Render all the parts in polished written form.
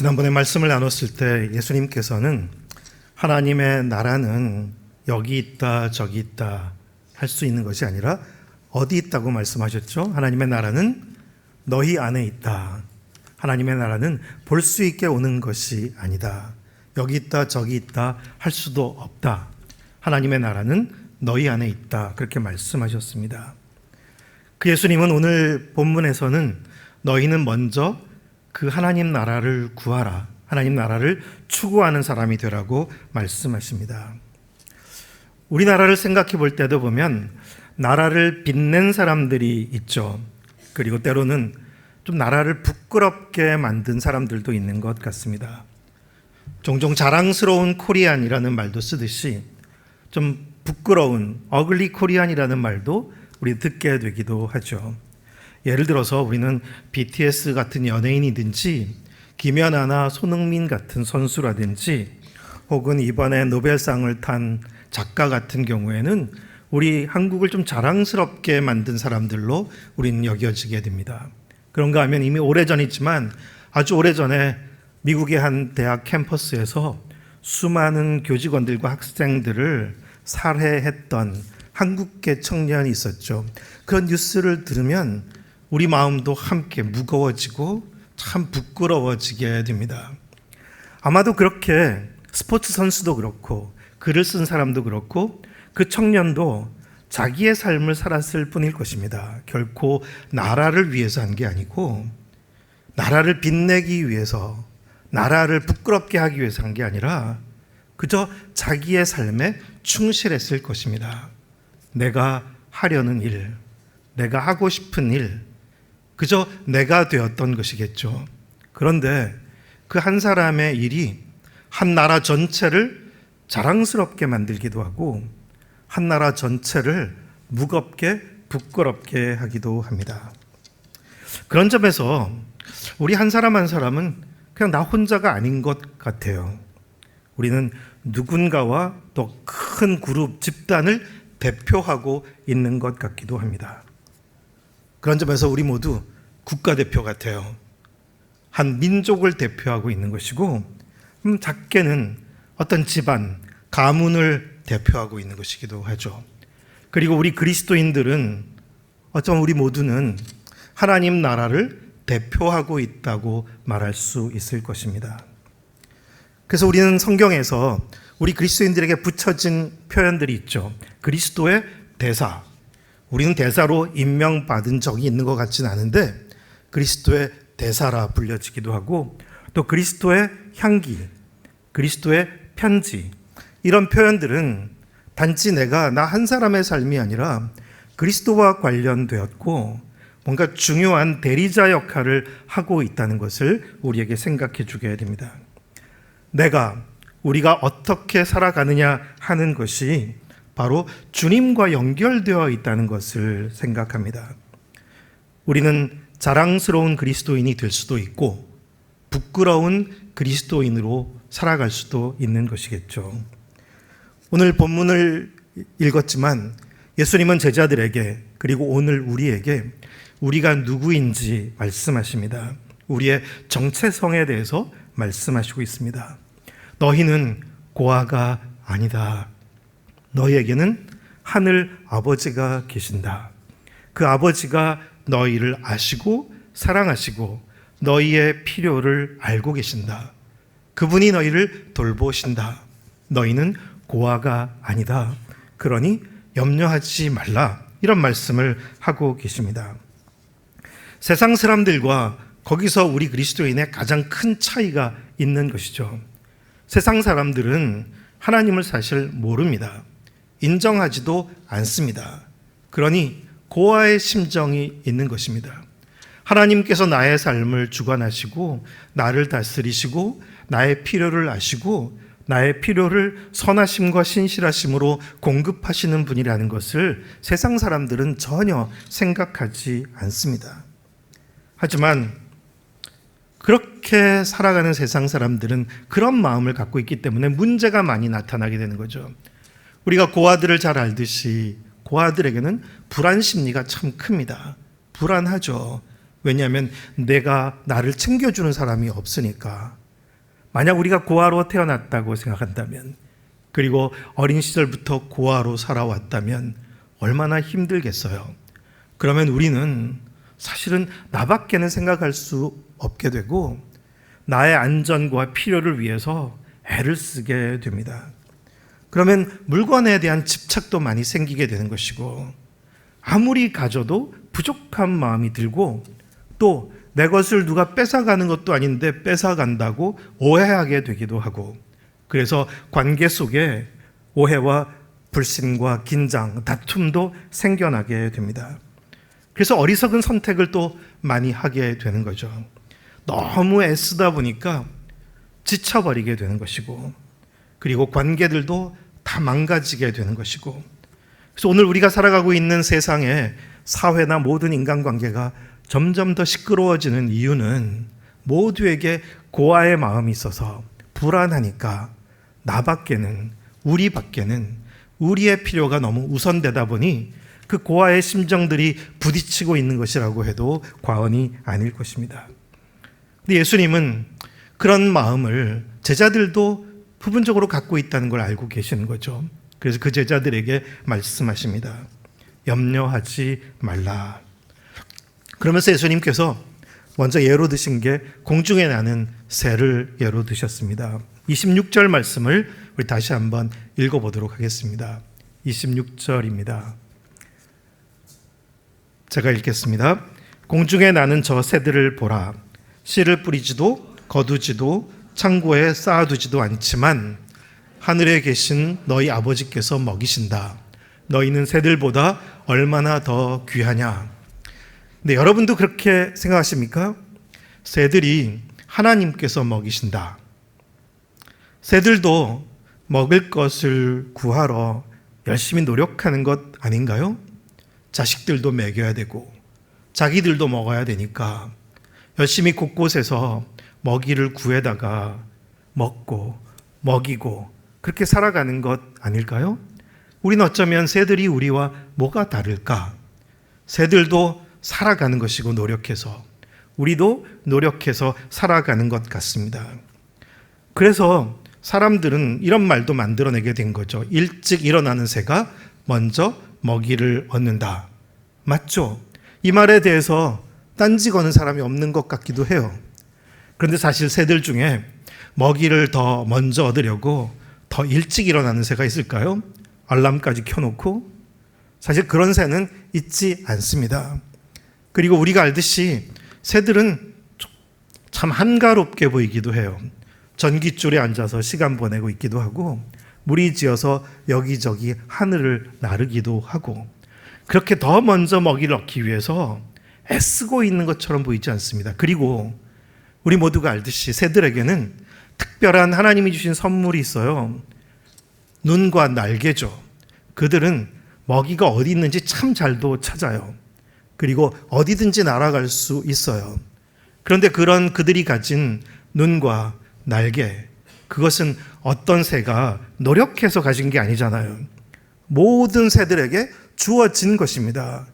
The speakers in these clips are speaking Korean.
지난번에 말씀을 나눴을 때 예수님께서는 하나님의 나라는 여기 있다 저기 있다 할 수 있는 것이 아니라 어디 있다고 말씀하셨죠? 하나님의 나라는 너희 안에 있다. 하나님의 나라는 볼 수 있게 오는 것이 아니다. 여기 있다 저기 있다 할 수도 없다. 하나님의 나라는 너희 안에 있다. 그렇게 말씀하셨습니다. 그 예수님은 오늘 본문에서는 너희는 먼저 그 하나님 나라를 구하라. 하나님 나라를 추구하는 사람이 되라고 말씀하십니다. 우리나라를 생각해 볼 때도 보면 나라를 빛낸 사람들이 있죠. 그리고 때로는 좀 나라를 부끄럽게 만든 사람들도 있는 것 같습니다. 종종 자랑스러운 코리안이라는 말도 쓰듯이 좀 부끄러운 어글리 코리안이라는 말도 우리 듣게 되기도 하죠. 예를 들어서 우리는 BTS 같은 연예인이든지 김연아나 손흥민 같은 선수라든지 혹은 이번에 노벨상을 탄 작가 같은 경우에는 우리 한국을 좀 자랑스럽게 만든 사람들로 우리는 여겨지게 됩니다. 그런가 하면 이미 오래전이지만 아주 오래전에 미국의 한 대학 캠퍼스에서 수많은 교직원들과 학생들을 살해했던 한국계 청년이 있었죠. 그런 뉴스를 들으면 우리 마음도 함께 무거워지고 참 부끄러워지게 됩니다. 아마도 그렇게 스포츠 선수도 그렇고 글을 쓴 사람도 그렇고 그 청년도 자기의 삶을 살았을 뿐일 것입니다. 결코 나라를 위해서 한 게 아니고 나라를 빛내기 위해서 나라를 부끄럽게 하기 위해서 한 게 아니라 그저 자기의 삶에 충실했을 것입니다. 내가 하려는 일, 내가 하고 싶은 일, 그저 내가 되었던 것이겠죠. 그런데 그 한 사람의 일이 한 나라 전체를 자랑스럽게 만들기도 하고 한 나라 전체를 무겁게 부끄럽게 하기도 합니다. 그런 점에서 우리 한 사람 한 사람은 그냥 나 혼자가 아닌 것 같아요. 우리는 누군가와 또 큰 그룹, 집단을 대표하고 있는 것 같기도 합니다. 그런 점에서 우리 모두 국가대표 같아요. 한 민족을 대표하고 있는 것이고 작게는 어떤 집안, 가문을 대표하고 있는 것이기도 하죠. 그리고 우리 그리스도인들은 어쩌면 우리 모두는 하나님 나라를 대표하고 있다고 말할 수 있을 것입니다. 그래서 우리는 성경에서 우리 그리스도인들에게 붙여진 표현들이 있죠. 그리스도의 대사. 우리는 대사로 임명받은 적이 있는 것 같지는 않은데 그리스도의 대사라 불려지기도 하고 또 그리스도의 향기, 그리스도의 편지 이런 표현들은 단지 나 한 사람의 삶이 아니라 그리스도와 관련되었고 뭔가 중요한 대리자 역할을 하고 있다는 것을 우리에게 생각해 주게 됩니다. 우리가 어떻게 살아가느냐 하는 것이 바로 주님과 연결되어 있다는 것을 생각합니다. 우리는 자랑스러운 그리스도인이 될 수도 있고 부끄러운 그리스도인으로 살아갈 수도 있는 것이겠죠. 오늘 본문을 읽었지만 예수님은 제자들에게 그리고 오늘 우리에게 우리가 누구인지 말씀하십니다. 우리의 정체성에 대해서 말씀하시고 있습니다. 너희는 고아가 아니다. 너희에게는 하늘 아버지가 계신다. 그 아버지가 너희를 아시고 사랑하시고 너희의 필요를 알고 계신다. 그분이 너희를 돌보신다. 너희는 고아가 아니다. 그러니 염려하지 말라. 이런 말씀을 하고 계십니다. 세상 사람들과 거기서 우리 그리스도인의 가장 큰 차이가 있는 것이죠. 세상 사람들은 하나님을 사실 모릅니다. 인정하지도 않습니다. 그러니 고아의 심정이 있는 것입니다. 하나님께서 나의 삶을 주관하시고 나를 다스리시고 나의 필요를 아시고 나의 필요를 선하심과 신실하심으로 공급하시는 분이라는 것을 세상 사람들은 전혀 생각하지 않습니다. 하지만 그렇게 살아가는 세상 사람들은 그런 마음을 갖고 있기 때문에 문제가 많이 나타나게 되는 거죠. 우리가 고아들을 잘 알듯이 고아들에게는 불안 심리가 참 큽니다. 불안하죠. 왜냐하면 내가 나를 챙겨주는 사람이 없으니까. 만약 우리가 고아로 태어났다고 생각한다면, 그리고 어린 시절부터 고아로 살아왔다면 얼마나 힘들겠어요. 그러면 우리는 사실은 나밖에는 생각할 수 없게 되고 나의 안전과 필요를 위해서 애를 쓰게 됩니다. 그러면 물건에 대한 집착도 많이 생기게 되는 것이고, 아무리 가져도 부족한 마음이 들고, 또 내 것을 누가 뺏어가는 것도 아닌데 뺏어간다고 오해하게 되기도 하고, 그래서 관계 속에 오해와 불신과 긴장, 다툼도 생겨나게 됩니다. 그래서 어리석은 선택을 또 많이 하게 되는 거죠. 너무 애쓰다 보니까 지쳐버리게 되는 것이고, 그리고 관계들도 다 망가지게 되는 것이고, 그래서 오늘 우리가 살아가고 있는 세상에 사회나 모든 인간관계가 점점 더 시끄러워지는 이유는 모두에게 고아의 마음이 있어서 불안하니까 나밖에는, 우리밖에는 우리의 필요가 너무 우선되다 보니 그 고아의 심정들이 부딪히고 있는 것이라고 해도 과언이 아닐 것입니다. 근데 예수님은 그런 마음을 제자들도 부분적으로 갖고 있다는 걸 알고 계시는 거죠. 그래서 그 제자들에게 말씀하십니다. 염려하지 말라. 그러면서 예수님께서 먼저 예로 드신 게 공중에 나는 새를 예로 드셨습니다. 26절 말씀을 우리 다시 한번 읽어보도록 하겠습니다. 26절입니다. 제가 읽겠습니다. 공중에 나는 저 새들을 보라. 씨를 뿌리지도 거두지도 창고에 쌓아두지도 않지만 하늘에 계신 너희 아버지께서 먹이신다. 너희는 새들보다 얼마나 더 귀하냐. 근데 여러분도 그렇게 생각하십니까? 새들이 하나님께서 먹이신다. 새들도 먹을 것을 구하러 열심히 노력하는 것 아닌가요? 자식들도 먹여야 되고 자기들도 먹어야 되니까 열심히 곳곳에서 먹이를 구해다가 먹고 먹이고 그렇게 살아가는 것 아닐까요? 우리는 어쩌면 새들이 우리와 뭐가 다를까? 새들도 살아가는 것이고 노력해서, 우리도 노력해서 살아가는 것 같습니다. 그래서 사람들은 이런 말도 만들어내게 된 거죠. 일찍 일어나는 새가 먼저 먹이를 얻는다. 맞죠? 이 말에 대해서 딴지 거는 사람이 없는 것 같기도 해요. 그런데 사실 새들 중에 먹이를 더 먼저 얻으려고 더 일찍 일어나는 새가 있을까요? 알람까지 켜놓고? 사실 그런 새는 있지 않습니다. 그리고 우리가 알듯이 새들은 참 한가롭게 보이기도 해요. 전깃줄에 앉아서 시간 보내고 있기도 하고 무리지어서 여기저기 하늘을 나르기도 하고 그렇게 더 먼저 먹이를 얻기 위해서 애쓰고 있는 것처럼 보이지 않습니다. 그리고 우리 모두가 알듯이 새들에게는 특별한 하나님이 주신 선물이 있어요. 눈과 날개죠. 그들은 먹이가 어디 있는지 참 잘도 찾아요. 그리고 어디든지 날아갈 수 있어요. 그런데 그런 그들이 가진 눈과 날개, 그것은 어떤 새가 노력해서 가진 게 아니잖아요. 모든 새들에게 주어진 것입니다.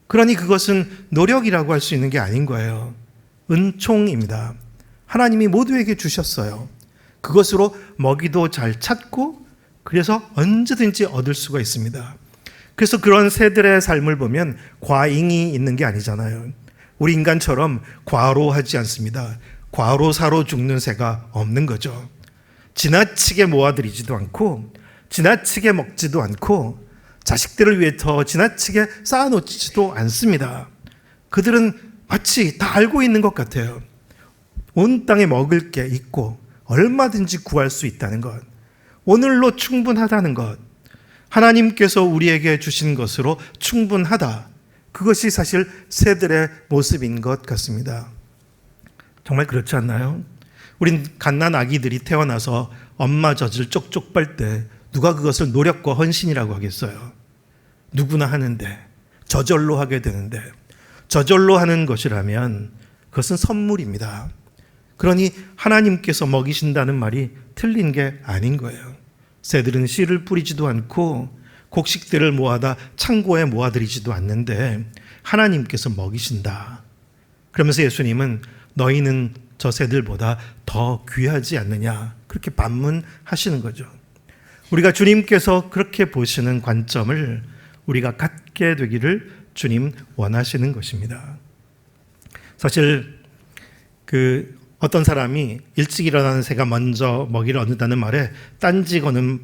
그러니 그것은 노력이라고 할 수 있는 게 아닌 거예요. 은총입니다. 하나님이 모두에게 주셨어요. 그것으로 먹이도 잘 찾고 그래서 언제든지 얻을 수가 있습니다. 그래서 그런 새들의 삶을 보면 과잉이 있는 게 아니잖아요. 우리 인간처럼 과로하지 않습니다. 과로사로 죽는 새가 없는 거죠. 지나치게 모아들이지도 않고 지나치게 먹지도 않고 자식들을 위해 더 지나치게 쌓아놓지도 않습니다. 그들은 마치 다 알고 있는 것 같아요. 온 땅에 먹을 게 있고 얼마든지 구할 수 있다는 것, 오늘로 충분하다는 것, 하나님께서 우리에게 주신 것으로 충분하다. 그것이 사실 새들의 모습인 것 같습니다. 정말 그렇지 않나요? 우린 갓난 아기들이 태어나서 엄마 젖을 쪽쪽 빨 때 누가 그것을 노력과 헌신이라고 하겠어요? 누구나 하는데, 저절로 하게 되는데, 저절로 하는 것이라면 그것은 선물입니다. 그러니 하나님께서 먹이신다는 말이 틀린 게 아닌 거예요. 새들은 씨를 뿌리지도 않고 곡식들을 모아다 창고에 모아들이지도 않는데 하나님께서 먹이신다. 그러면서 예수님은 너희는 저 새들보다 더 귀하지 않느냐, 그렇게 반문하시는 거죠. 우리가 주님께서 그렇게 보시는 관점을 우리가 갖게 되기를 주님 원하시는 것입니다. 사실 어떤 사람이 일찍 일어나는 새가 먼저 먹이를 얻는다는 말에 딴지 거는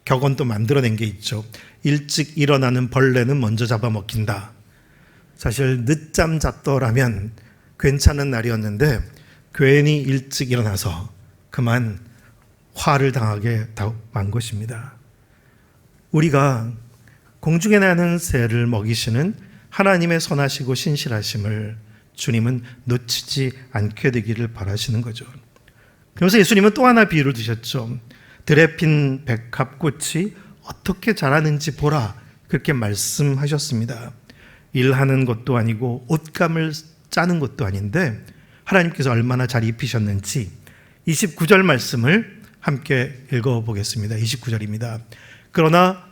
격언도 만들어낸 게 있죠. 일찍 일어나는 벌레는 먼저 잡아먹힌다. 사실 늦잠 잤더라면 괜찮은 날이었는데 괜히 일찍 일어나서 그만 화를 당하게 만 것입니다. 우리가 공중에 나는 새를 먹이시는 하나님의 선하시고 신실하심을 주님은 놓치지 않게 되기를 바라시는 거죠. 그래서 예수님은 또 하나 비유를 드셨죠. 들에 핀 백합꽃이 어떻게 자라는지 보라, 그렇게 말씀하셨습니다. 일하는 것도 아니고 옷감을 짜는 것도 아닌데 하나님께서 얼마나 잘 입히셨는지 29절 말씀을 함께 읽어보겠습니다. 29절입니다. 그러나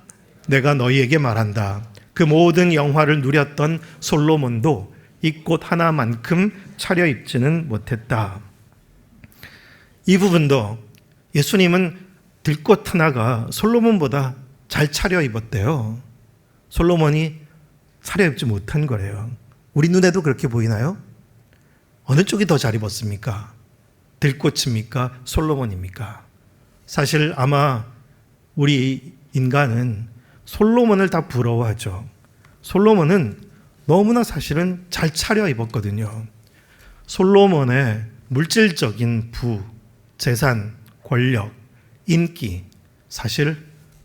내가 너희에게 말한다. 그 모든 영화를 누렸던 솔로몬도 이 꽃 하나만큼 차려입지는 못했다. 이 부분도 예수님은 들꽃 하나가 솔로몬보다 잘 차려입었대요. 솔로몬이 차려입지 못한 거래요. 우리 눈에도 그렇게 보이나요? 어느 쪽이 더 잘 입었습니까? 들꽃입니까? 솔로몬입니까? 사실 아마 우리 인간은 솔로몬을 다 부러워하죠. 솔로몬은 너무나 사실은 잘 차려입었거든요. 솔로몬의 물질적인 부, 재산, 권력, 인기, 사실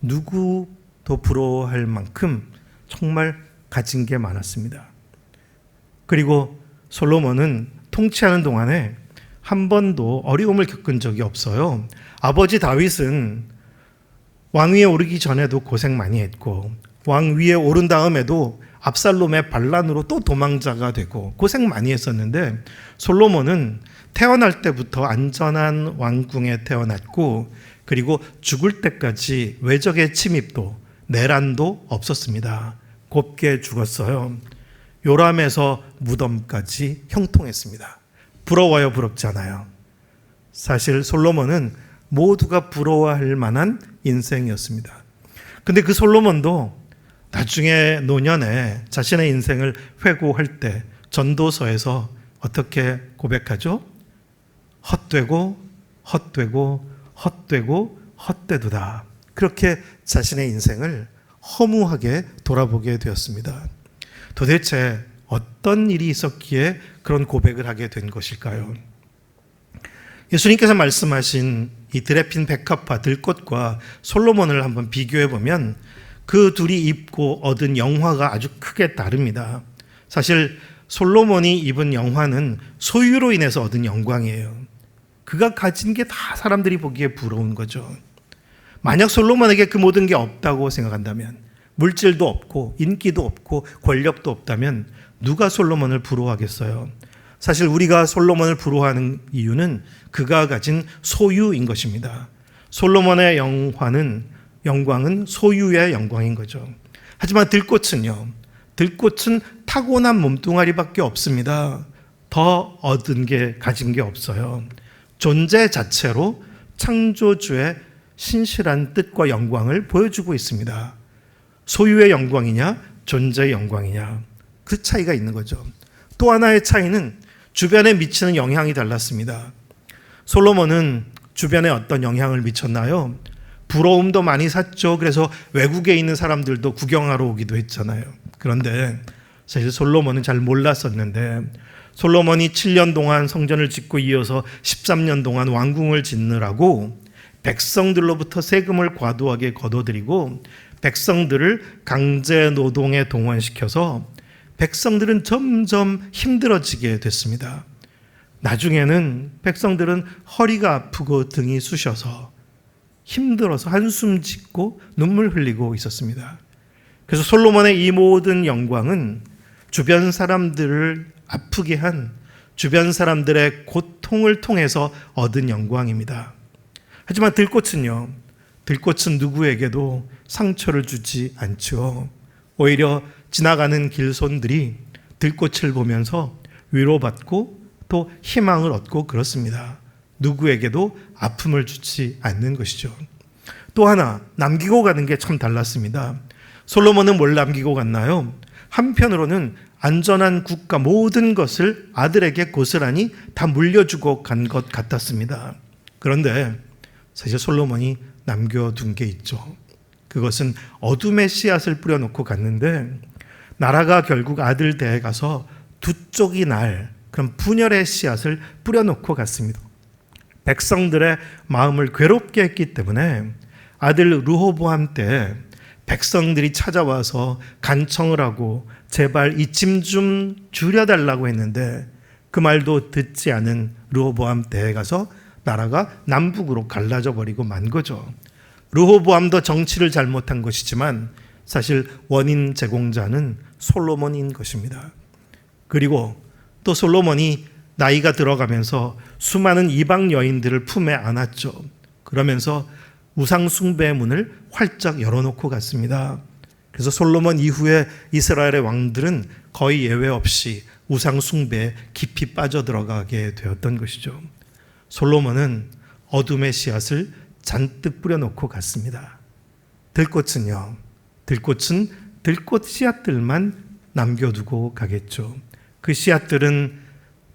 누구도 부러워할 만큼 정말 가진 게 많았습니다. 그리고 솔로몬은 통치하는 동안에 한 번도 어려움을 겪은 적이 없어요. 아버지 다윗은 왕위에 오르기 전에도 고생 많이 했고 왕위에 오른 다음에도 압살롬의 반란으로 또 도망자가 되고 고생 많이 했었는데 솔로몬은 태어날 때부터 안전한 왕궁에 태어났고 그리고 죽을 때까지 외적의 침입도 내란도 없었습니다. 곱게 죽었어요. 요람에서 무덤까지 형통했습니다. 부러워요, 부럽지 않아요? 사실 솔로몬은 모두가 부러워할 만한 인생이었습니다. 근데 그 솔로몬도 나중에 노년에 자신의 인생을 회고할 때 전도서에서 어떻게 고백하죠? 헛되고 헛되고 헛되고 헛되도다. 그렇게 자신의 인생을 허무하게 돌아보게 되었습니다. 도대체 어떤 일이 있었기에 그런 고백을 하게 된 것일까요? 예수님께서 말씀하신 이 들에 핀 백합화 들꽃과 솔로몬을 한번 비교해 보면 그 둘이 입고 얻은 영화가 아주 크게 다릅니다. 사실 솔로몬이 입은 영화는 소유로 인해서 얻은 영광이에요. 그가 가진 게 다 사람들이 보기에 부러운 거죠. 만약 솔로몬에게 그 모든 게 없다고 생각한다면, 물질도 없고 인기도 없고 권력도 없다면 누가 솔로몬을 부러워하겠어요? 사실 우리가 솔로몬을 부러워하는 이유는 그가 가진 소유인 것입니다. 솔로몬의 영광은 소유의 영광인 거죠. 하지만 들꽃은요, 들꽃은 타고난 몸뚱아리밖에 없습니다. 더 얻은 게, 가진 게 없어요. 존재 자체로 창조주의 신실한 뜻과 영광을 보여주고 있습니다. 소유의 영광이냐, 존재의 영광이냐, 그 차이가 있는 거죠. 또 하나의 차이는 주변에 미치는 영향이 달랐습니다. 솔로몬은 주변에 어떤 영향을 미쳤나요? 부러움도 많이 샀죠. 그래서 외국에 있는 사람들도 구경하러 오기도 했잖아요. 그런데 사실 솔로몬은 잘 몰랐었는데 솔로몬이 7년 동안 성전을 짓고 이어서 13년 동안 왕궁을 짓느라고 백성들로부터 세금을 과도하게 걷어들이고 백성들을 강제 노동에 동원시켜서 백성들은 점점 힘들어지게 됐습니다. 나중에는 백성들은 허리가 아프고 등이 쑤셔서 힘들어서 한숨 짓고 눈물 흘리고 있었습니다. 그래서 솔로몬의 이 모든 영광은 주변 사람들을 아프게 한 주변 사람들의 고통을 통해서 얻은 영광입니다. 하지만 들꽃은요, 들꽃은 누구에게도 상처를 주지 않죠. 오히려 지나가는 길손들이 들꽃을 보면서 위로받고 또 희망을 얻고 그렇습니다. 누구에게도 아픔을 주지 않는 것이죠. 또 하나 남기고 가는 게 참 달랐습니다. 솔로몬은 뭘 남기고 갔나요? 한편으로는 안전한 국가 모든 것을 아들에게 고스란히 다 물려주고 간 것 같았습니다. 그런데 사실 솔로몬이 남겨둔 게 있죠. 그것은 어둠의 씨앗을 뿌려놓고 갔는데 나라가 결국 아들 대에 가서 두 쪽이 날 그런 분열의 씨앗을 뿌려놓고 갔습니다. 백성들의 마음을 괴롭게 했기 때문에 아들 르호보암 때 백성들이 찾아와서 간청을 하고 제발 이 짐 좀 줄여달라고 했는데 그 말도 듣지 않은 르호보암 때에 가서 나라가 남북으로 갈라져 버리고 만 거죠. 르호보암도 정치를 잘못한 것이지만 사실 원인 제공자는 솔로몬인 것입니다. 그리고 또 솔로몬이 나이가 들어가면서 수많은 이방 여인들을 품에 안았죠. 그러면서 우상 숭배의 문을 활짝 열어놓고 갔습니다. 그래서 솔로몬 이후에 이스라엘의 왕들은 거의 예외 없이 우상 숭배에 깊이 빠져들어가게 되었던 것이죠. 솔로몬은 어둠의 씨앗을 잔뜩 뿌려놓고 갔습니다. 들꽃은요, 들꽃은 들꽃 씨앗들만 남겨두고 가겠죠. 그 씨앗들은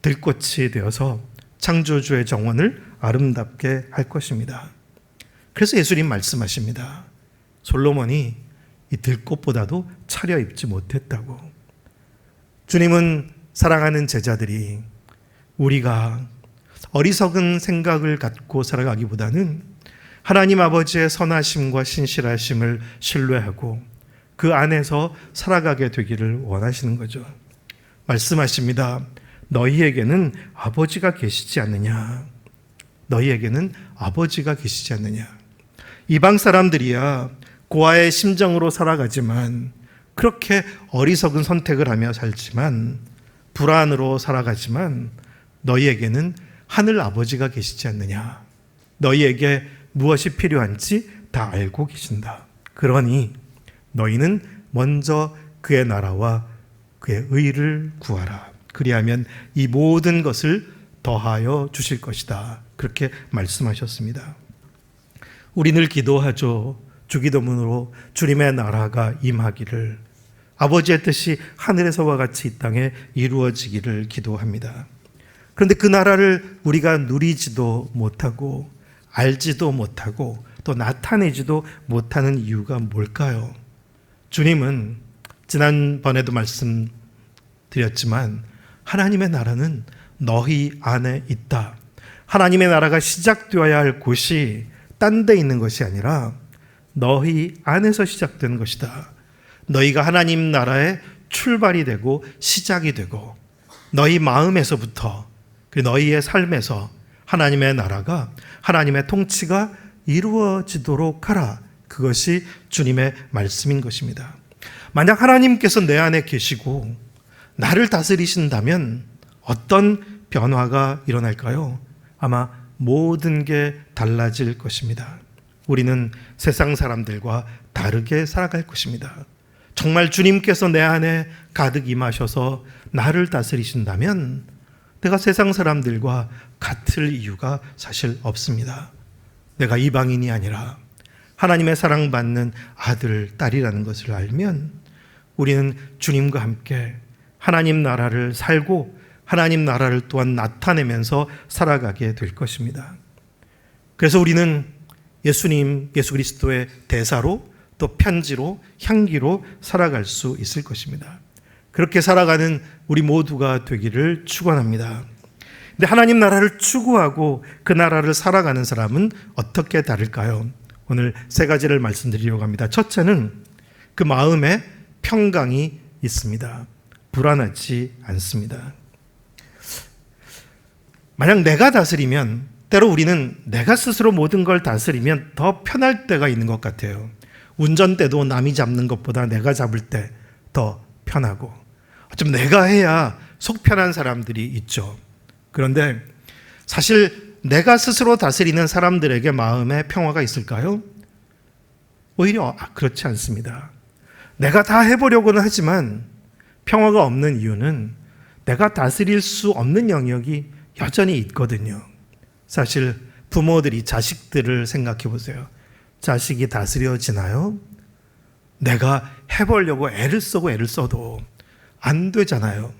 들꽃이 되어서 창조주의 정원을 아름답게 할 것입니다. 그래서 예수님 말씀하십니다. 솔로몬이 이 들꽃보다도 차려입지 못했다고. 주님은 사랑하는 제자들이 우리가 어리석은 생각을 갖고 살아가기보다는 하나님 아버지의 선하심과 신실하심을 신뢰하고 그 안에서 살아가게 되기를 원하시는 거죠. 말씀하십니다. 너희에게는 아버지가 계시지 않느냐. 너희에게는 아버지가 계시지 않느냐. 이방 사람들이야 고아의 심정으로 살아가지만 그렇게 어리석은 선택을 하며 살지만 불안으로 살아가지만 너희에게는 하늘 아버지가 계시지 않느냐. 너희에게 무엇이 필요한지 다 알고 계신다. 그러니 너희는 먼저 그의 나라와 그의 의를 구하라. 그리하면 이 모든 것을 더하여 주실 것이다. 그렇게 말씀하셨습니다. 우리 늘 기도하죠. 주기도문으로 주님의 나라가 임하기를, 아버지의 뜻이 하늘에서와 같이 이 땅에 이루어지기를 기도합니다. 그런데 그 나라를 우리가 누리지도 못하고 알지도 못하고 또 나타내지도 못하는 이유가 뭘까요? 주님은 지난번에도 말씀드렸지만 하나님의 나라는 너희 안에 있다. 하나님의 나라가 시작되어야 할 곳이 딴 데 있는 것이 아니라 너희 안에서 시작되는 것이다. 너희가 하나님 나라의 출발이 되고 시작이 되고 너희 마음에서부터 너희의 삶에서 하나님의 나라가, 하나님의 통치가 이루어지도록 하라. 그것이 주님의 말씀인 것입니다. 만약 하나님께서 내 안에 계시고 나를 다스리신다면 어떤 변화가 일어날까요? 아마 모든 게 달라질 것입니다. 우리는 세상 사람들과 다르게 살아갈 것입니다. 정말 주님께서 내 안에 가득 임하셔서 나를 다스리신다면 내가 세상 사람들과 같을 이유가 사실 없습니다. 내가 이방인이 아니라 하나님의 사랑받는 아들, 딸이라는 것을 알면 우리는 주님과 함께 하나님 나라를 살고 하나님 나라를 또한 나타내면서 살아가게 될 것입니다. 그래서 우리는 예수님, 예수 그리스도의 대사로 또 편지로, 향기로 살아갈 수 있을 것입니다. 그렇게 살아가는 우리 모두가 되기를 축원합니다. 근데 하나님 나라를 추구하고 그 나라를 살아가는 사람은 어떻게 다를까요? 오늘 세 가지를 말씀드리려고 합니다. 첫째는 그 마음에 평강이 있습니다. 불안하지 않습니다. 만약 내가 다스리면, 때로 우리는 내가 스스로 모든 걸 다스리면 더 편할 때가 있는 것 같아요. 운전대도 남이 잡는 것보다 내가 잡을 때 더 편하고, 좀 내가 해야 속 편한 사람들이 있죠. 그런데 사실 내가 스스로 다스리는 사람들에게 마음에 평화가 있을까요? 오히려 그렇지 않습니다. 내가 다 해보려고는 하지만 평화가 없는 이유는 내가 다스릴 수 없는 영역이 여전히 있거든요. 사실 부모들이 자식들을 생각해 보세요. 자식이 다스려지나요? 내가 해보려고 애를 쓰고 애를 써도 안 되잖아요.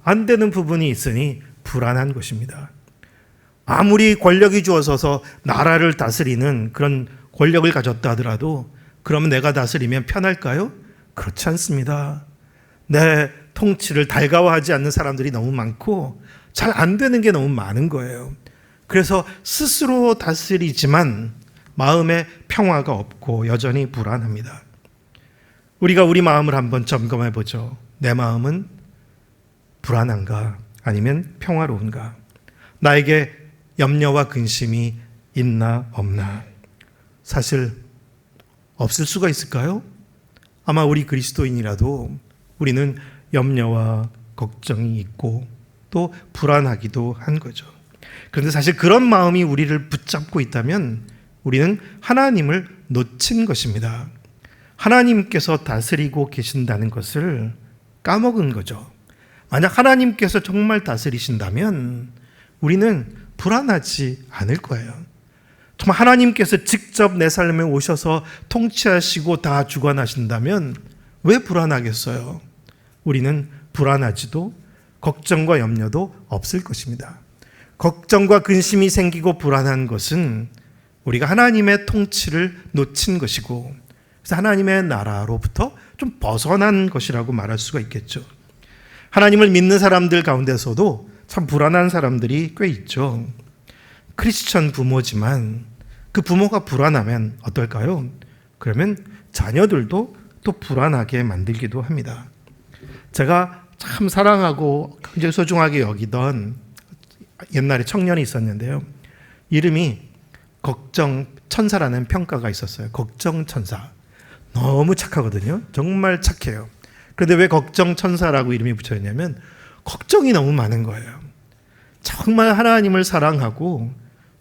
안 되는 부분이 있으니 불안한 것입니다. 아무리 권력이 주어져서 나라를 다스리는 그런 권력을 가졌다 하더라도 그러면 내가 다스리면 편할까요? 그렇지 않습니다. 내 통치를 달가워하지 않는 사람들이 너무 많고 잘 안 되는 게 너무 많은 거예요. 그래서 스스로 다스리지만 마음에 평화가 없고 여전히 불안합니다. 우리가 우리 마음을 한번 점검해 보죠. 내 마음은 불안한가? 아니면 평화로운가? 나에게 염려와 근심이 있나 없나? 사실 없을 수가 있을까요? 아마 우리 그리스도인이라도 우리는 염려와 걱정이 있고 또 불안하기도 한 거죠. 그런데 사실 그런 마음이 우리를 붙잡고 있다면 우리는 하나님을 놓친 것입니다. 하나님께서 다스리고 계신다는 것을 까먹은 거죠. 만약 하나님께서 정말 다스리신다면 우리는 불안하지 않을 거예요. 정말 하나님께서 직접 내 삶에 오셔서 통치하시고 다 주관하신다면 왜 불안하겠어요? 우리는 불안하지도 걱정과 염려도 없을 것입니다. 걱정과 근심이 생기고 불안한 것은 우리가 하나님의 통치를 놓친 것이고 그래서 하나님의 나라로부터 좀 벗어난 것이라고 말할 수가 있겠죠. 하나님을 믿는 사람들 가운데서도 참 불안한 사람들이 꽤 있죠. 크리스천 부모지만 그 부모가 불안하면 어떨까요? 그러면 자녀들도 또 불안하게 만들기도 합니다. 제가 참 사랑하고 굉장히 소중하게 여기던 옛날에 청년이 있었는데요. 이름이 걱정천사라는 평가가 있었어요. 걱정천사. 너무 착하거든요. 정말 착해요. 그런데 왜 걱정천사라고 이름이 붙여졌냐면 걱정이 너무 많은 거예요. 정말 하나님을 사랑하고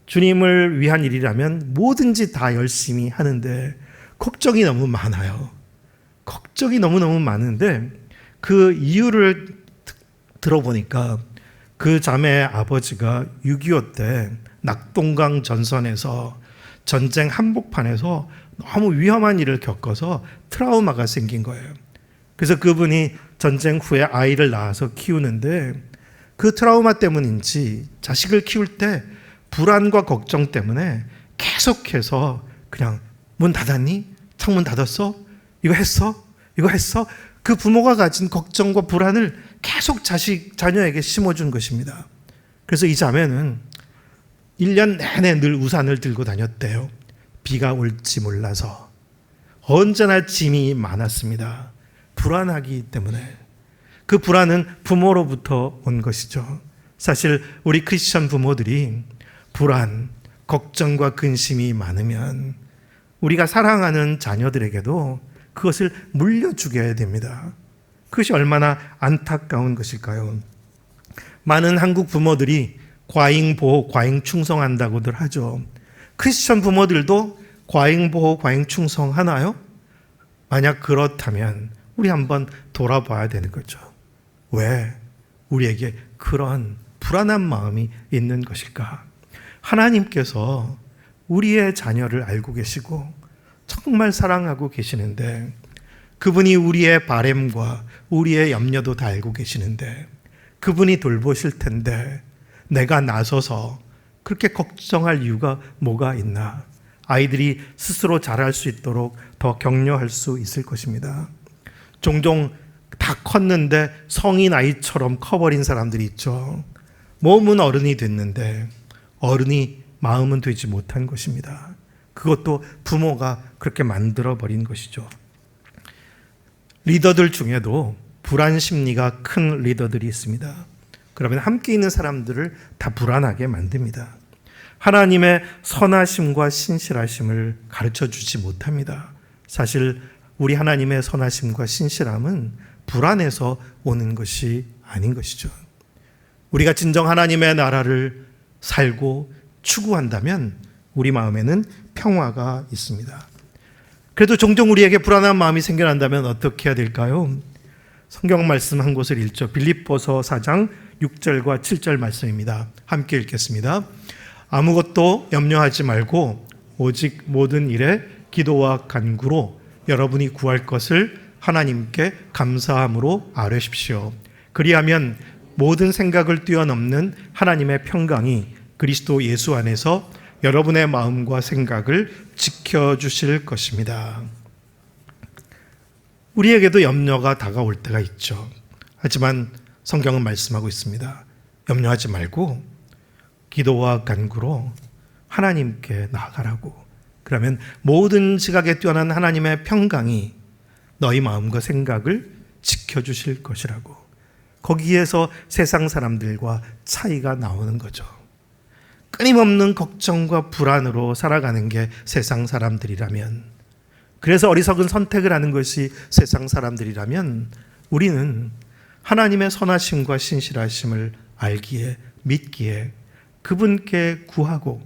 주님을 위한 일이라면 뭐든지 다 열심히 하는데 걱정이 너무 많아요. 걱정이 너무너무 많은데 그 이유를 들어보니까 그 자매의 아버지가 6.25 때 낙동강 전선에서 전쟁 한복판에서 너무 위험한 일을 겪어서 트라우마가 생긴 거예요. 그래서 그분이 전쟁 후에 아이를 낳아서 키우는데 그 트라우마 때문인지 자식을 키울 때 불안과 걱정 때문에 계속해서 그냥 문 닫았니? 창문 닫았어? 이거 했어? 이거 했어? 그 부모가 가진 걱정과 불안을 계속 자녀에게 심어준 것입니다. 그래서 이 자매는 1년 내내 늘 우산을 들고 다녔대요. 비가 올지 몰라서. 언제나 짐이 많았습니다. 불안하기 때문에. 그 불안은 부모로부터 온 것이죠. 사실 우리 크리스천 부모들이 불안, 걱정과 근심이 많으면 우리가 사랑하는 자녀들에게도 그것을 물려주게 됩니다. 그것이 얼마나 안타까운 것일까요? 많은 한국 부모들이 과잉보호, 과잉충성한다고들 하죠. 크리스천 부모들도 과잉보호, 과잉충성하나요? 만약 그렇다면 우리 한번 돌아봐야 되는 거죠. 왜 우리에게 그런 불안한 마음이 있는 것일까? 하나님께서 우리의 자녀를 알고 계시고 정말 사랑하고 계시는데 그분이 우리의 바램과 우리의 염려도 다 알고 계시는데 그분이 돌보실 텐데 내가 나서서 그렇게 걱정할 이유가 뭐가 있나? 아이들이 스스로 잘할 수 있도록 더 격려할 수 있을 것입니다. 종종 다 컸는데 성인 아이처럼 커버린 사람들이 있죠. 몸은 어른이 됐는데 어른이 마음은 되지 못한 것입니다. 그것도 부모가 그렇게 만들어버린 것이죠. 리더들 중에도 불안 심리가 큰 리더들이 있습니다. 그러면 함께 있는 사람들을 다 불안하게 만듭니다. 하나님의 선하심과 신실하심을 가르쳐주지 못합니다. 사실 우리 하나님의 선하심과 신실함은 불안에서 오는 것이 아닌 것이죠. 우리가 진정 하나님의 나라를 살고 추구한다면 우리 마음에는 평화가 있습니다. 그래도 종종 우리에게 불안한 마음이 생겨난다면 어떻게 해야 될까요? 성경 말씀 한 곳을 읽죠. 빌립보서 4장 6절과 7절 말씀입니다. 함께 읽겠습니다. 아무것도 염려하지 말고 오직 모든 일에 기도와 간구로 여러분이 구할 것을 하나님께 감사함으로 아뢰십시오. 그리하면 모든 생각을 뛰어넘는 하나님의 평강이 그리스도 예수 안에서 여러분의 마음과 생각을 지켜주실 것입니다. 우리에게도 염려가 다가올 때가 있죠. 하지만 성경은 말씀하고 있습니다. 염려하지 말고 기도와 간구로 하나님께 나아가라고. 그러면 모든 지각에 뛰어난 하나님의 평강이 너희 마음과 생각을 지켜주실 것이라고. 거기에서 세상 사람들과 차이가 나오는 거죠. 끊임없는 걱정과 불안으로 살아가는 게 세상 사람들이라면, 그래서 어리석은 선택을 하는 것이 세상 사람들이라면, 우리는 하나님의 선하심과 신실하심을 알기에, 믿기에, 그분께 구하고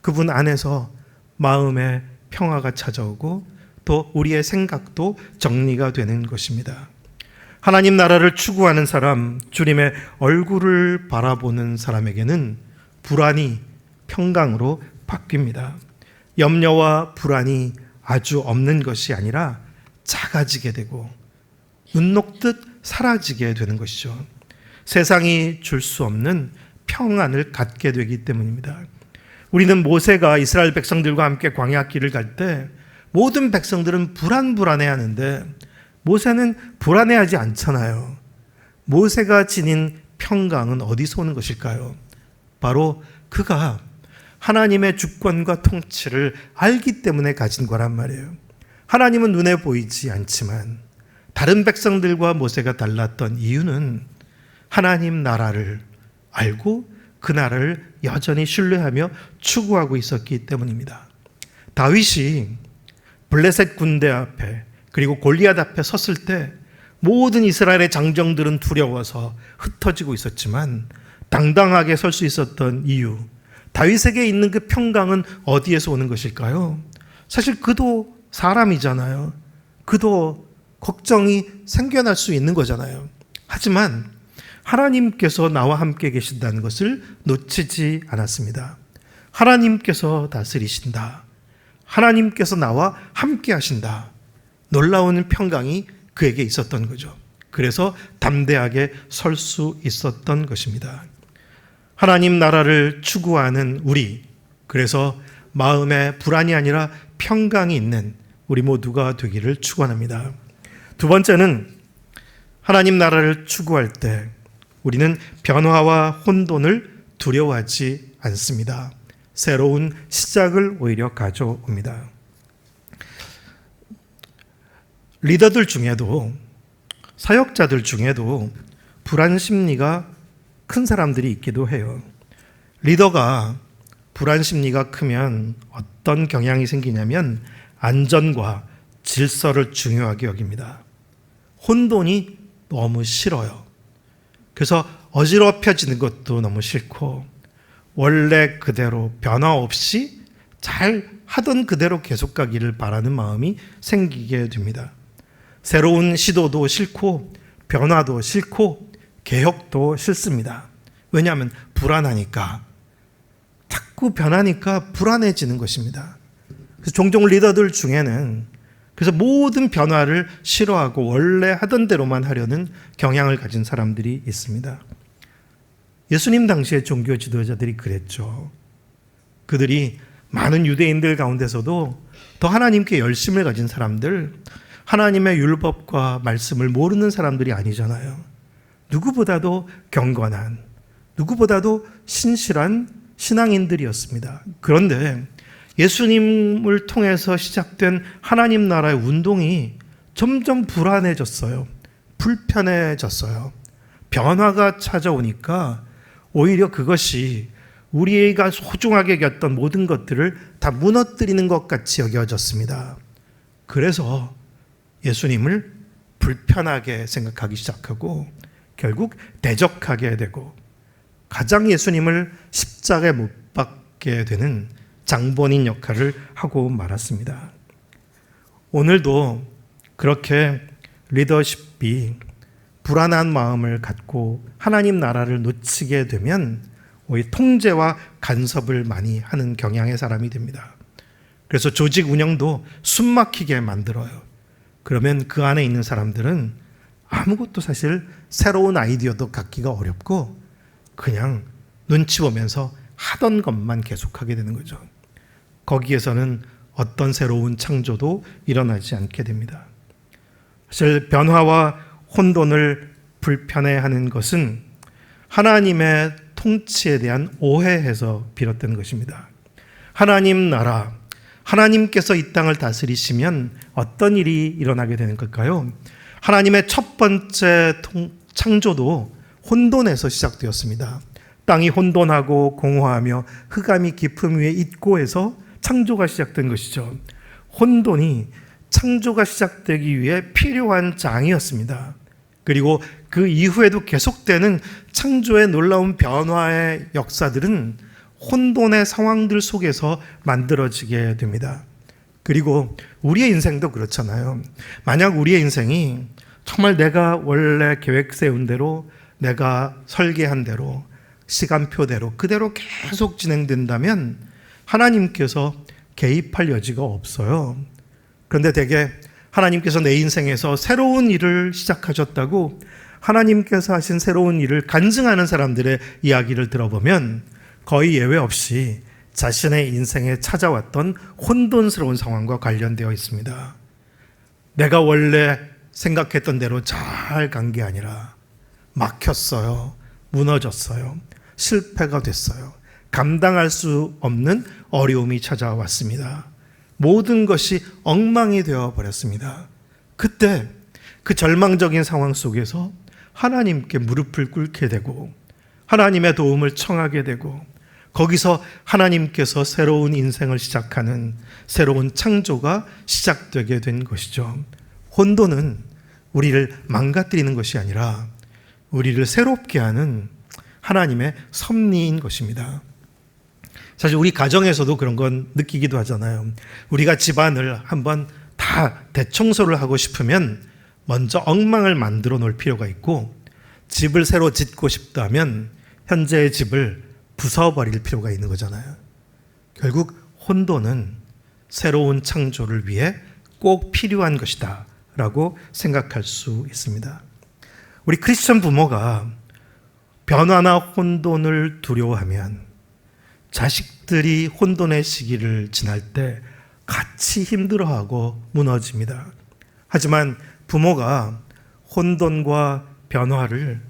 그분 안에서 마음의 평화가 찾아오고 또 우리의 생각도 정리가 되는 것입니다. 하나님 나라를 추구하는 사람, 주님의 얼굴을 바라보는 사람에게는 불안이 평강으로 바뀝니다. 염려와 불안이 아주 없는 것이 아니라 작아지게 되고 눈 녹듯 사라지게 되는 것이죠. 세상이 줄 수 없는 평안을 갖게 되기 때문입니다. 우리는 모세가 이스라엘 백성들과 함께 광야길을 갈 때 모든 백성들은 불안해하는데 모세는 불안해하지 않잖아요. 모세가 지닌 평강은 어디서 오는 것일까요? 바로 그가 하나님의 주권과 통치를 알기 때문에 가진 거란 말이에요. 하나님은 눈에 보이지 않지만 다른 백성들과 모세가 달랐던 이유는 하나님 나라를 알고 그 나라를 여전히 신뢰하며 추구하고 있었기 때문입니다. 다윗이 블레셋 군대 앞에 그리고 골리앗 앞에 섰을 때 모든 이스라엘의 장정들은 두려워서 흩어지고 있었지만 당당하게 설 수 있었던 이유, 다윗에게 있는 그 평강은 어디에서 오는 것일까요? 사실 그도 사람이잖아요. 그도 걱정이 생겨날 수 있는 거잖아요. 하지만 하나님께서 나와 함께 계신다는 것을 놓치지 않았습니다. 하나님께서 다스리신다. 하나님께서 나와 함께 하신다. 놀라운 평강이 그에게 있었던 거죠. 그래서 담대하게 설 수 있었던 것입니다. 하나님 나라를 추구하는 우리, 그래서 마음에 불안이 아니라 평강이 있는 우리 모두가 되기를 축원합니다. 두 번째는 하나님 나라를 추구할 때 우리는 변화와 혼돈을 두려워하지 않습니다. 새로운 시작을 오히려 가져옵니다. 리더들 중에도, 사역자들 중에도 불안 심리가 큰 사람들이 있기도 해요. 리더가 불안 심리가 크면 어떤 경향이 생기냐면 안전과 질서를 중요하게 여깁니다. 혼돈이 너무 싫어요. 그래서 어지럽혀지는 것도 너무 싫고 원래 그대로 변화 없이 잘 하던 그대로 계속 가기를 바라는 마음이 생기게 됩니다. 새로운 시도도 싫고 변화도 싫고 개혁도 싫습니다. 왜냐하면 불안하니까, 자꾸 변하니까 불안해지는 것입니다. 그래서 종종 리더들 중에는 그래서 모든 변화를 싫어하고 원래 하던 대로만 하려는 경향을 가진 사람들이 있습니다. 예수님 당시의 종교 지도자들이 그랬죠. 그들이 많은 유대인들 가운데서도 더 하나님께 열심을 가진 사람들, 하나님의 율법과 말씀을 모르는 사람들이 아니잖아요. 누구보다도 경건한, 누구보다도 신실한 신앙인들이었습니다. 그런데 예수님을 통해서 시작된 하나님 나라의 운동이 점점 불안해졌어요. 불편해졌어요. 변화가 찾아오니까 오히려 그것이 우리가 소중하게 여겼던 모든 것들을 다 무너뜨리는 것 같이 여겨졌습니다. 그래서 예수님을 불편하게 생각하기 시작하고 결국 대적하게 되고 가장 예수님을 십자가에 못 박게 되는 장본인 역할을 하고 말았습니다. 오늘도 그렇게 리더십이 불안한 마음을 갖고 하나님 나라를 놓치게 되면 오히려 통제와 간섭을 많이 하는 경향의 사람이 됩니다. 그래서 조직 운영도 숨막히게 만들어요. 그러면 그 안에 있는 사람들은 아무것도 사실 새로운 아이디어도 갖기가 어렵고 그냥 눈치 보면서 하던 것만 계속하게 되는 거죠. 거기에서는 어떤 새로운 창조도 일어나지 않게 됩니다. 사실 변화와 혼돈을 불편해하는 것은 하나님의 통치에 대한 오해에서 비롯된 것입니다. 하나님 나라, 하나님께서 이 땅을 다스리시면 어떤 일이 일어나게 되는 걸까요? 하나님의 첫 번째 창조도 혼돈에서 시작되었습니다. 땅이 혼돈하고 공허하며 흑암이 깊음 위에 있고 해서 창조가 시작된 것이죠. 혼돈이 창조가 시작되기 위해 필요한 장이었습니다. 그리고 그 이후에도 계속되는 창조의 놀라운 변화의 역사들은 혼돈의 상황들 속에서 만들어지게 됩니다. 그리고 우리의 인생도 그렇잖아요. 만약 우리의 인생이 정말 내가 원래 계획 세운 대로, 내가 설계한 대로, 시간표대로 그대로 계속 진행된다면 하나님께서 개입할 여지가 없어요. 그런데 대개 하나님께서 내 인생에서 새로운 일을 시작하셨다고 하나님께서 하신 새로운 일을 간증하는 사람들의 이야기를 들어보면 거의 예외 없이 자신의 인생에 찾아왔던 혼돈스러운 상황과 관련되어 있습니다. 내가 원래 생각했던 대로 잘 간 게 아니라 막혔어요. 무너졌어요. 실패가 됐어요. 감당할 수 없는 어려움이 찾아왔습니다. 모든 것이 엉망이 되어버렸습니다. 그때 그 절망적인 상황 속에서 하나님께 무릎을 꿇게 되고 하나님의 도움을 청하게 되고 거기서 하나님께서 새로운 인생을 시작하는 새로운 창조가 시작되게 된 것이죠. 혼돈은 우리를 망가뜨리는 것이 아니라 우리를 새롭게 하는 하나님의 섭리인 것입니다. 사실 우리 가정에서도 그런 건 느끼기도 하잖아요. 우리가 집안을 한번 다 대청소를 하고 싶으면 먼저 엉망을 만들어 놓을 필요가 있고 집을 새로 짓고 싶다면 현재의 집을 부숴버릴 필요가 있는 거잖아요. 결국 혼돈은 새로운 창조를 위해 꼭 필요한 것이다 라고 생각할 수 있습니다. 우리 크리스천 부모가 변화나 혼돈을 두려워하면 자식들이 혼돈의 시기를 지날 때 같이 힘들어하고 무너집니다. 하지만 부모가 혼돈과 변화를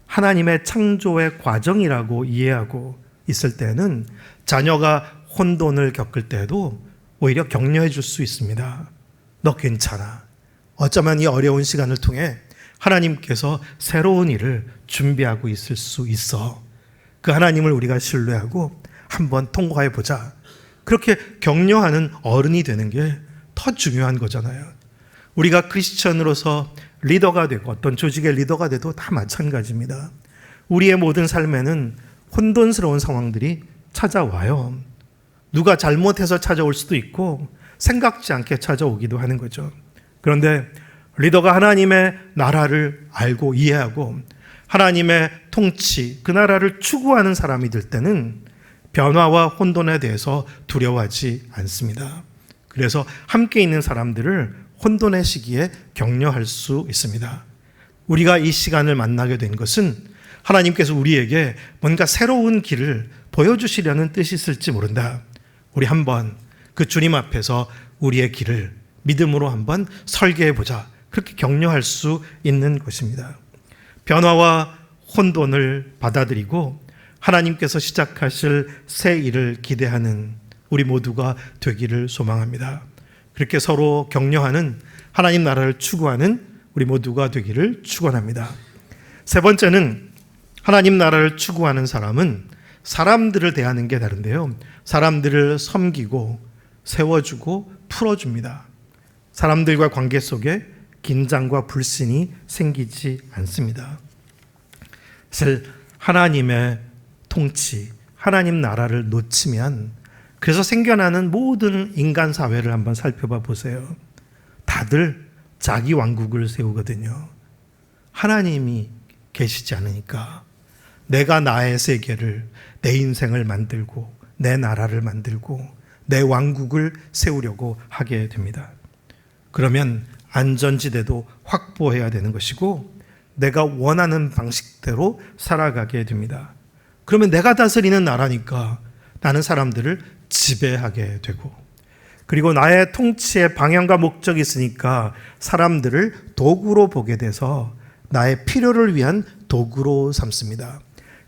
하나님의 창조의 과정이라고 이해하고 있을 때는 자녀가 혼돈을 겪을 때도 오히려 격려해 줄 수 있습니다. 너 괜찮아. 어쩌면 이 어려운 시간을 통해 하나님께서 새로운 일을 준비하고 있을 수 있어. 그 하나님을 우리가 신뢰하고 한번 통과해 보자. 그렇게 격려하는 어른이 되는 게 더 중요한 거잖아요. 우리가 크리스천으로서 리더가 되고 어떤 조직의 리더가 돼도 다 마찬가지입니다. 우리의 모든 삶에는 혼돈스러운 상황들이 찾아와요. 누가 잘못해서 찾아올 수도 있고 생각지 않게 찾아오기도 하는 거죠. 그런데 리더가 하나님의 나라를 알고 이해하고 하나님의 통치, 그 나라를 추구하는 사람이 될 때는 변화와 혼돈에 대해서 두려워하지 않습니다. 그래서 함께 있는 사람들을 혼돈의 시기에 격려할 수 있습니다. 우리가 이 시간을 만나게 된 것은 하나님께서 우리에게 뭔가 새로운 길을 보여주시려는 뜻이 있을지 모른다. 우리 한번 그 주님 앞에서 우리의 길을 믿음으로 한번 설계해 보자. 그렇게 격려할 수 있는 것입니다. 변화와 혼돈을 받아들이고 하나님께서 시작하실 새 일을 기대하는 우리 모두가 되기를 소망합니다. 그렇게 서로 격려하는 하나님 나라를 추구하는 우리 모두가 되기를 축원합니다. 세 번째는 하나님 나라를 추구하는 사람은 사람들을 대하는 게 다른데요. 사람들을 섬기고 세워주고 풀어줍니다. 사람들과 관계 속에 긴장과 불신이 생기지 않습니다. 사실 하나님의 통치, 하나님 나라를 놓치면 그래서 생겨나는 모든 인간 사회를 한번 살펴봐 보세요. 다들 자기 왕국을 세우거든요. 하나님이 계시지 않으니까 내가 나의 세계를, 내 인생을 만들고 내 나라를 만들고 내 왕국을 세우려고 하게 됩니다. 그러면 안전지대도 확보해야 되는 것이고 내가 원하는 방식대로 살아가게 됩니다. 그러면 내가 다스리는 나라니까 나는 사람들을 지배하게 되고, 그리고 나의 통치의 방향과 목적이 있으니까 사람들을 도구로 보게 돼서 나의 필요를 위한 도구로 삼습니다.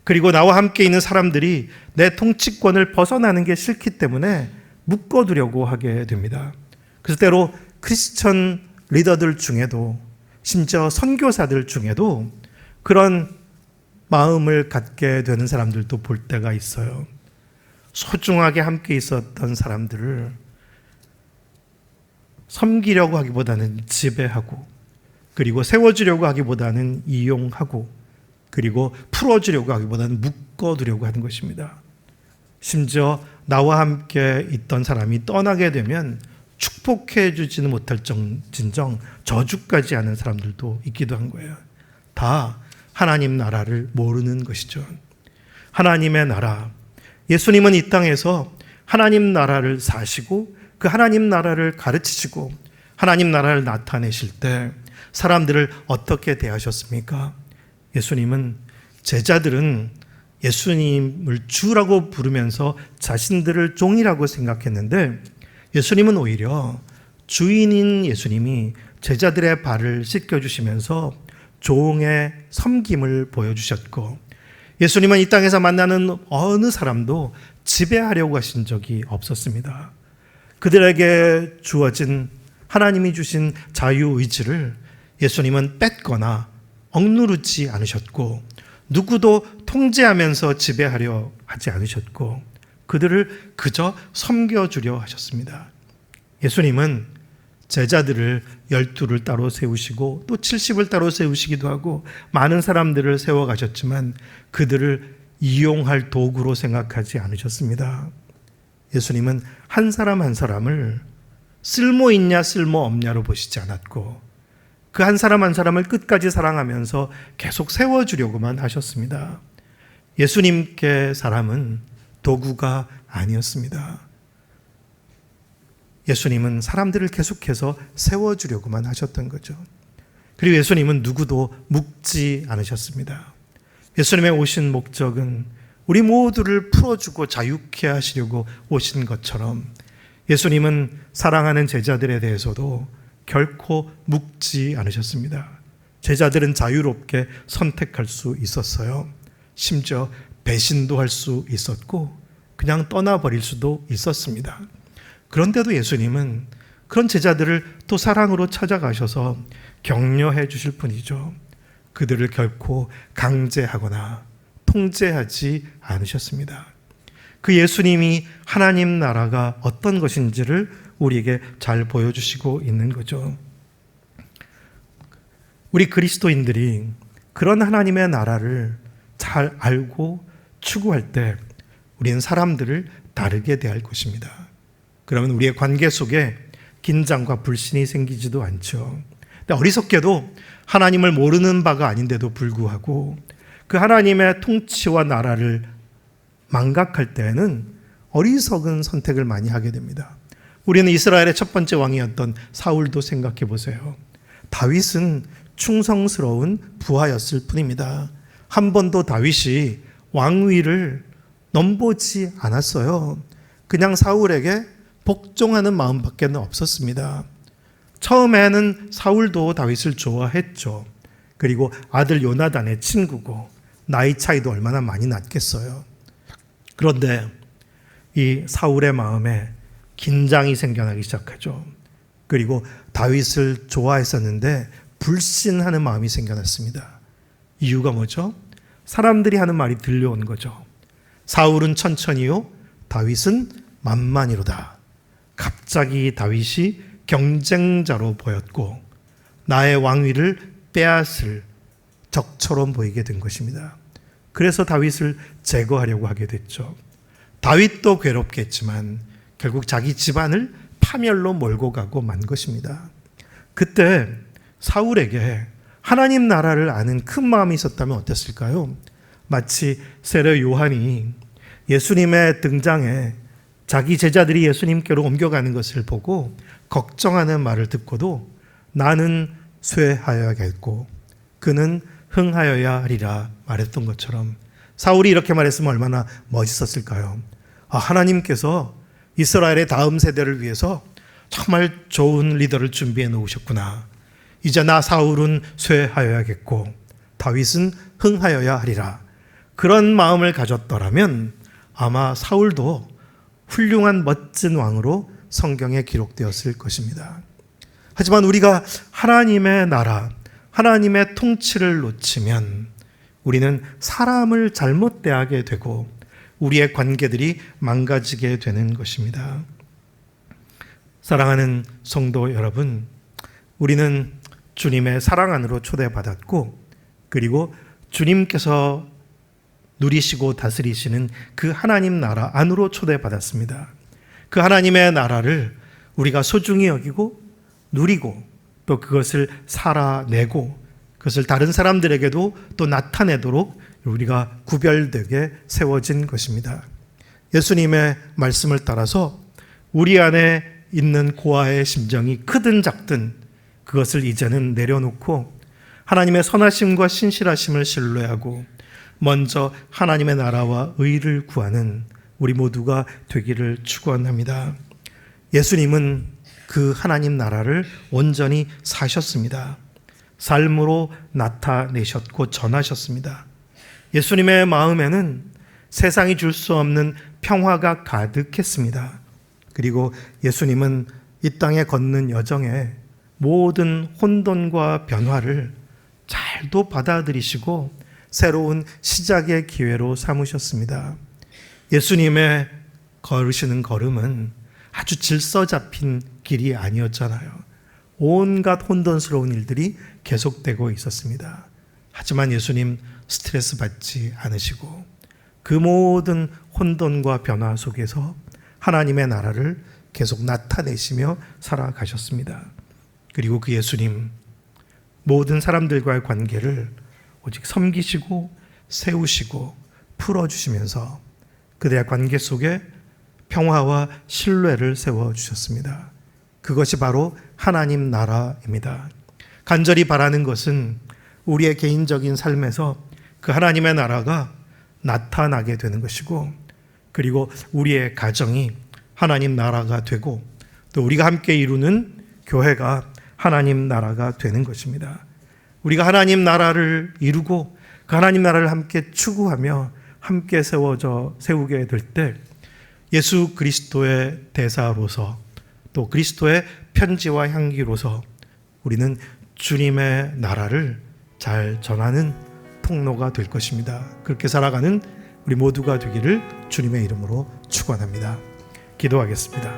그리고 나와 함께 있는 사람들이 내 통치권을 벗어나는 게 싫기 때문에 묶어두려고 하게 됩니다. 그래서 때로 크리스천 리더들 중에도, 심지어 선교사들 중에도 그런 마음을 갖게 되는 사람들도 볼 때가 있어요. 소중하게 함께 있었던 사람들을 섬기려고 하기보다는 지배하고, 그리고 세워주려고 하기보다는 이용하고, 그리고 풀어주려고 하기보다는 묶어두려고 하는 것입니다. 심지어 나와 함께 있던 사람이 떠나게 되면 축복해 주지는 못할 진정 저주까지 하는 사람들도 있기도 한 거예요. 다 하나님 나라를 모르는 것이죠. 하나님의 나라, 예수님은 이 땅에서 하나님 나라를 사시고 그 하나님 나라를 가르치시고 하나님 나라를 나타내실 때 사람들을 어떻게 대하셨습니까? 예수님은, 제자들은 예수님을 주라고 부르면서 자신들을 종이라고 생각했는데 예수님은 오히려 주인인 예수님이 제자들의 발을 씻겨주시면서 종의 섬김을 보여주셨고, 예수님은 이 땅에서 만나는 어느 사람도 지배하려고 하신 적이 없었습니다. 그들에게 주어진 하나님이 주신 자유의지를 예수님은 뺏거나 억누르지 않으셨고, 누구도 통제하면서 지배하려 하지 않으셨고, 그들을 그저 섬겨주려 하셨습니다. 예수님은 제자들을 12를 따로 세우시고 또 70을 따로 세우시기도 하고 많은 사람들을 세워가셨지만 그들을 이용할 도구로 생각하지 않으셨습니다. 예수님은 한 사람 한 사람을 쓸모 있냐 쓸모 없냐로 보시지 않았고 그 한 사람 한 사람을 끝까지 사랑하면서 계속 세워주려고만 하셨습니다. 예수님께 사람은 도구가 아니었습니다. 예수님은 사람들을 계속해서 세워주려고만 하셨던 거죠. 그리고 예수님은 누구도 묶지 않으셨습니다. 예수님의 오신 목적은 우리 모두를 풀어주고 자유케 하시려고 오신 것처럼 예수님은 사랑하는 제자들에 대해서도 결코 묶지 않으셨습니다. 제자들은 자유롭게 선택할 수 있었어요. 심지어 배신도 할 수 있었고 그냥 떠나버릴 수도 있었습니다. 그런데도 예수님은 그런 제자들을 또 사랑으로 찾아가셔서 격려해 주실 뿐이죠. 그들을 결코 강제하거나 통제하지 않으셨습니다. 그 예수님이 하나님 나라가 어떤 것인지를 우리에게 잘 보여주시고 있는 거죠. 우리 그리스도인들이 그런 하나님의 나라를 잘 알고 추구할 때 우리는 사람들을 다르게 대할 것입니다. 그러면 우리의 관계 속에 긴장과 불신이 생기지도 않죠. 근데 어리석게도 하나님을 모르는 바가 아닌데도 불구하고 그 하나님의 통치와 나라를 망각할 때에는 어리석은 선택을 많이 하게 됩니다. 우리는 이스라엘의 첫 번째 왕이었던 사울도 생각해 보세요. 다윗은 충성스러운 부하였을 뿐입니다. 한 번도 다윗이 왕위를 넘보지 않았어요. 그냥 사울에게 복종하는 마음밖에 없었습니다. 처음에는 사울도 다윗을 좋아했죠. 그리고 아들 요나단의 친구고 나이 차이도 얼마나 많이 났겠어요. 그런데 이 사울의 마음에 긴장이 생겨나기 시작하죠. 그리고 다윗을 좋아했었는데 불신하는 마음이 생겨났습니다. 이유가 뭐죠? 사람들이 하는 말이 들려온 거죠. 사울은 천천히요, 다윗은 만만히로다. 갑자기 다윗이 경쟁자로 보였고 나의 왕위를 빼앗을 적처럼 보이게 된 것입니다. 그래서 다윗을 제거하려고 하게 됐죠. 다윗도 괴롭겠지만 결국 자기 집안을 파멸로 몰고 가고 만 것입니다. 그때 사울에게 하나님 나라를 아는 큰 마음이 있었다면 어땠을까요? 마치 세례 요한이 예수님의 등장에 자기 제자들이 예수님께로 옮겨가는 것을 보고 걱정하는 말을 듣고도 나는 쇠하여야겠고 그는 흥하여야 하리라 말했던 것처럼 사울이 이렇게 말했으면 얼마나 멋있었을까요? 하나님께서 이스라엘의 다음 세대를 위해서 정말 좋은 리더를 준비해 놓으셨구나. 이제 나 사울은 쇠하여야겠고 다윗은 흥하여야 하리라. 그런 마음을 가졌더라면 아마 사울도 훌륭한 멋진 왕으로 성경에 기록되었을 것입니다. 하지만 우리가 하나님의 나라, 하나님의 통치를 놓치면 우리는 사람을 잘못 대하게 되고 우리의 관계들이 망가지게 되는 것입니다. 사랑하는 성도 여러분, 우리는 주님의 사랑 안으로 초대받았고 그리고 주님께서 누리시고 다스리시는 그 하나님 나라 안으로 초대받았습니다. 그 하나님의 나라를 우리가 소중히 여기고 누리고 또 그것을 살아내고 그것을 다른 사람들에게도 또 나타내도록 우리가 구별되게 세워진 것입니다. 예수님의 말씀을 따라서 우리 안에 있는 고아의 심정이 크든 작든 그것을 이제는 내려놓고 하나님의 선하심과 신실하심을 신뢰하고 먼저 하나님의 나라와 의를 구하는 우리 모두가 되기를 축원합니다. 예수님은 그 하나님 나라를 온전히 사셨습니다. 삶으로 나타내셨고 전하셨습니다. 예수님의 마음에는 세상이 줄 수 없는 평화가 가득했습니다. 그리고 예수님은 이 땅에 걷는 여정에 모든 혼돈과 변화를 잘도 받아들이시고 새로운 시작의 기회로 삼으셨습니다. 예수님의 걸으시는 걸음은 아주 질서 잡힌 길이 아니었잖아요. 온갖 혼돈스러운 일들이 계속되고 있었습니다. 하지만 예수님 스트레스 받지 않으시고 그 모든 혼돈과 변화 속에서 하나님의 나라를 계속 나타내시며 살아가셨습니다. 그리고 그 예수님 모든 사람들과의 관계를 오직 섬기시고 세우시고 풀어주시면서 그들의 관계 속에 평화와 신뢰를 세워주셨습니다. 그것이 바로 하나님 나라입니다. 간절히 바라는 것은 우리의 개인적인 삶에서 그 하나님의 나라가 나타나게 되는 것이고 그리고 우리의 가정이 하나님 나라가 되고 또 우리가 함께 이루는 교회가 하나님 나라가 되는 것입니다. 우리가 하나님 나라를 이루고 그 하나님 나라를 함께 추구하며 함께 세우게 될 때 예수 그리스도의 대사로서 또 그리스도의 편지와 향기로서 우리는 주님의 나라를 잘 전하는 통로가 될 것입니다. 그렇게 살아가는 우리 모두가 되기를 주님의 이름으로 축원합니다. 기도하겠습니다.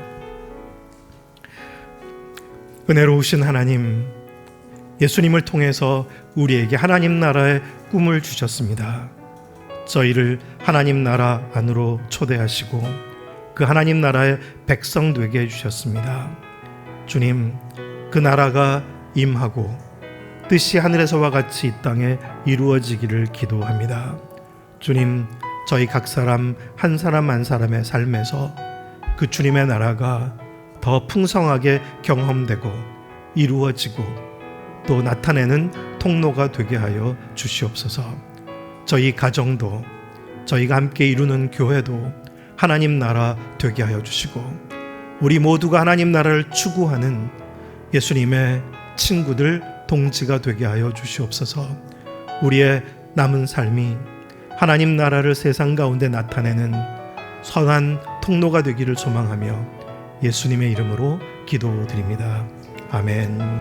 은혜로우신 하나님, 예수님을 통해서 우리에게 하나님 나라의 꿈을 주셨습니다. 저희를 하나님 나라 안으로 초대하시고 그 하나님 나라의 백성 되게 해주셨습니다. 주님, 그 나라가 임하고 뜻이 하늘에서와 같이 이 땅에 이루어지기를 기도합니다. 주님, 저희 각 사람 한 사람 한 사람의 삶에서 그 주님의 나라가 더 풍성하게 경험되고 이루어지고 또 나타내는 통로가 되게 하여 주시옵소서. 저희 가정도 저희가 함께 이루는 교회도 하나님 나라 되게 하여 주시고 우리 모두가 하나님 나라를 추구하는 예수님의 친구들, 동지가 되게 하여 주시옵소서. 우리의 남은 삶이 하나님 나라를 세상 가운데 나타내는 선한 통로가 되기를 소망하며 예수님의 이름으로 기도드립니다. 아멘.